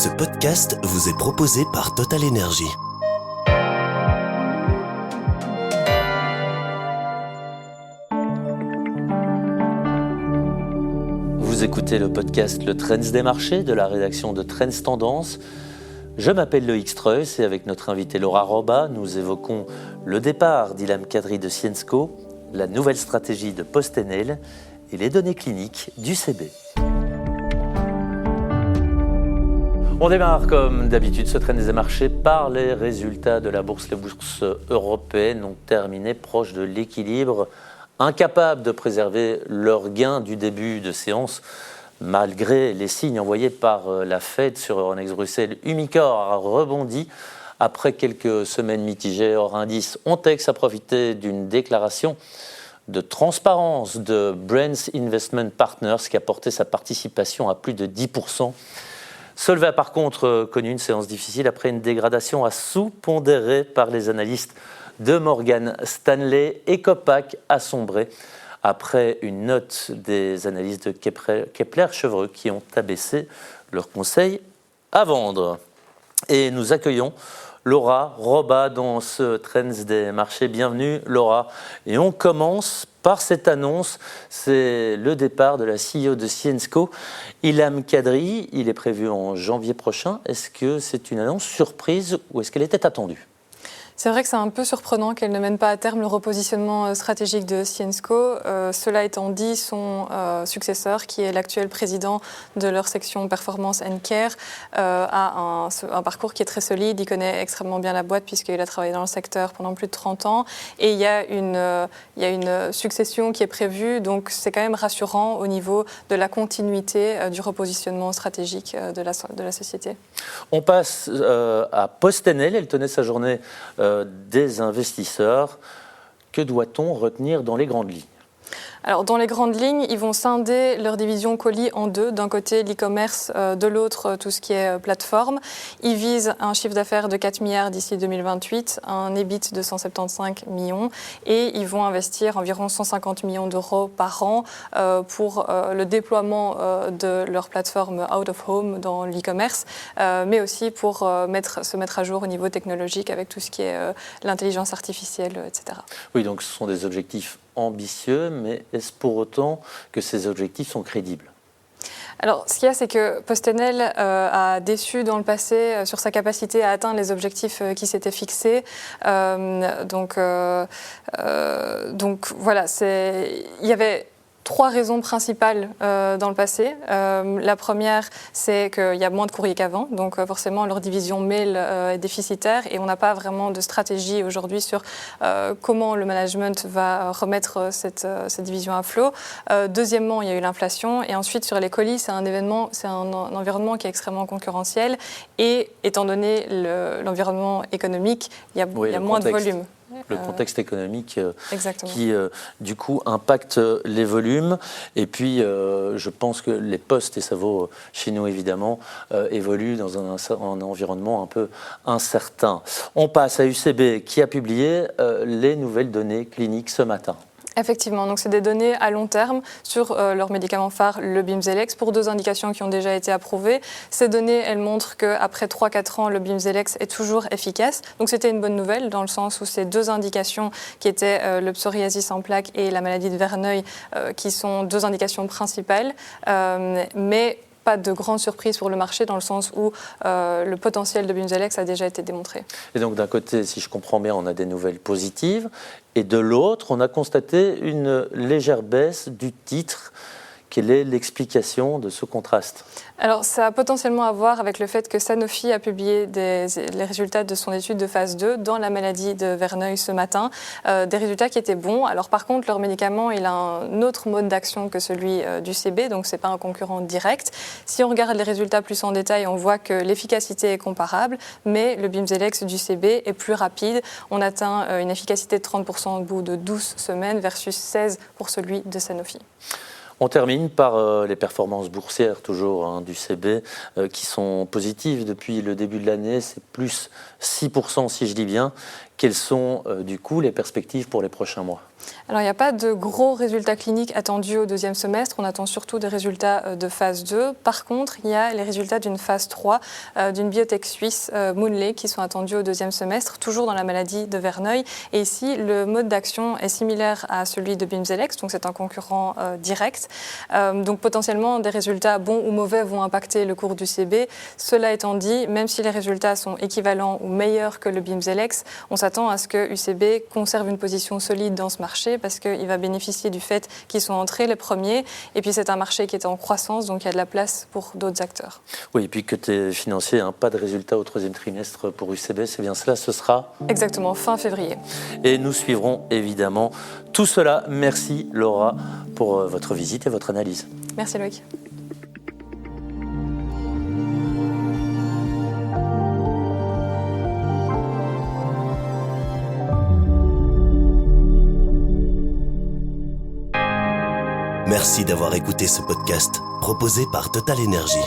Ce podcast vous est proposé par Total Energy. Vous écoutez le podcast Le Trends des marchés de la rédaction de Trends Tendance. Je m'appelle Loïc Streuss et avec notre invitée Laura Roba, nous évoquons le départ d'Ilham Kadri de Syensqo, la nouvelle stratégie de PostNL et les données cliniques d'UCB. On démarre comme d'habitude ce Trends des marchés par les résultats de la bourse. Les bourses européennes ont terminé proches de l'équilibre, incapables de préserver leurs gains du début de séance, malgré les signes envoyés par la Fed sur Euronext Bruxelles. Umicore a rebondi après quelques semaines mitigées. Hors indice, Ontex a profité d'une déclaration de transparence de Brands Investment Partners qui a porté sa participation à plus de 10%. Solvay a par contre connu une séance difficile après une dégradation à sous-pondérée par les analystes de Morgan Stanley. Ecopac a sombré après une note des analystes de Kepler Chevreux qui ont abaissé leur conseil à vendre. Et nous accueillons Laura Roba dans ce Trends des marchés. Bienvenue Laura. Et on commence par cette annonce, c'est le départ de la CEO de Syensqo, Ilham Kadri. Il est prévu en janvier prochain. Est-ce que c'est une annonce surprise ou est-ce qu'elle était attendue ? C'est vrai que c'est un peu surprenant qu'elle ne mène pas à terme le repositionnement stratégique de Syensqo. Cela étant dit, son successeur, qui est l'actuel président de leur section Performance and Care, a un parcours qui est très solide. Il connaît extrêmement bien la boîte puisqu'il a travaillé dans le secteur pendant plus de 30 ans. Et il y a une succession qui est prévue. Donc c'est quand même rassurant au niveau de la continuité du repositionnement stratégique de la société. On passe à PostNL. Elle tenait sa journée des investisseurs. Que doit-on retenir dans les grandes lignes ? Alors, dans les grandes lignes, ils vont scinder leur division colis en deux. D'un côté, l'e-commerce, de l'autre, tout ce qui est plateforme. Ils visent un chiffre d'affaires de 4 milliards d'ici 2028, un EBIT de 175 millions et ils vont investir environ 150 millions d'euros par an pour le déploiement de leur plateforme out of home dans l'e-commerce, mais aussi pour se mettre à jour au niveau technologique avec tout ce qui est l'intelligence artificielle, etc. Oui, donc ce sont des objectifs ambitieux, mais est-ce pour autant que ces objectifs sont crédibles ? Alors, ce qu'il y a, c'est que PostNL a déçu dans le passé sur sa capacité à atteindre les objectifs qui s'étaient fixés. Donc voilà, il y avait 3 raisons principales dans le passé. La première, c'est qu'il y a moins de courrier qu'avant. Donc forcément, leur division mail est déficitaire et on n'a pas vraiment de stratégie aujourd'hui sur comment le management va remettre cette division à flot. Deuxièmement, il y a eu l'inflation. Et ensuite, sur les colis, c'est un environnement qui est extrêmement concurrentiel. Et étant donné l'environnement économique, il y a moins de volume. Le contexte économique qui, du coup, impacte les volumes. Et puis, je pense que les postes, et ça vaut chez nous évidemment, évoluent dans un environnement un peu incertain. On passe à UCB qui a publié les nouvelles données cliniques ce matin. Effectivement, donc c'est des données à long terme sur leur médicament phare, le Bimzelx, pour 2 indications qui ont déjà été approuvées. Ces données, elles montrent qu'après 3-4 ans, le Bimzelx est toujours efficace. Donc c'était une bonne nouvelle dans le sens où ces 2 indications qui étaient le psoriasis en plaques et la maladie de Verneuil, qui sont 2 indications principales, mais pas de grande surprise pour le marché dans le sens où le potentiel de Bimzelx a déjà été démontré. Et donc d'un côté, si je comprends bien, on a des nouvelles positives et de l'autre, on a constaté une légère baisse du titre. Quelle est l'explication de ce contraste ? Alors, ça a potentiellement à voir avec le fait que Sanofi a publié les résultats de son étude de phase 2 dans la maladie de Verneuil ce matin. Des résultats qui étaient bons. Alors, par contre, leur médicament, il a un autre mode d'action que celui du CB, donc ce n'est pas un concurrent direct. Si on regarde les résultats plus en détail, on voit que l'efficacité est comparable, mais le Bimzelx du CB est plus rapide. On atteint une efficacité de 30% au bout de 12 semaines versus 16 pour celui de Sanofi. On termine par les performances boursières toujours du CB qui sont positives depuis le début de l'année, c'est plus 6% si je dis bien. Quelles sont du coup les perspectives pour les prochains mois ? Alors, il n'y a pas de gros résultats cliniques attendus au deuxième semestre. On attend surtout des résultats de phase 2. Par contre, il y a les résultats d'une phase 3 d'une biotech suisse, Moonlake, qui sont attendus au deuxième semestre, toujours dans la maladie de Verneuil. Et ici, le mode d'action est similaire à celui de Bimzelx, donc c'est un concurrent direct. Donc potentiellement, des résultats bons ou mauvais vont impacter le cours d'UCB. Cela étant dit, même si les résultats sont équivalents ou meilleurs que le Bimzelx, on s'attend à ce que UCB conserve une position solide dans ce marché parce qu'il va bénéficier du fait qu'ils sont entrés les premiers. Et puis c'est un marché qui est en croissance, donc il y a de la place pour d'autres acteurs. Oui, et puis côté financier, pas de résultats au troisième trimestre pour UCB, c'est bien cela, ce sera exactement, fin février. Et nous suivrons évidemment tout cela. Merci Laura pour votre visite et votre analyse. Merci Loïc. Merci d'avoir écouté ce podcast proposé par Total Energy.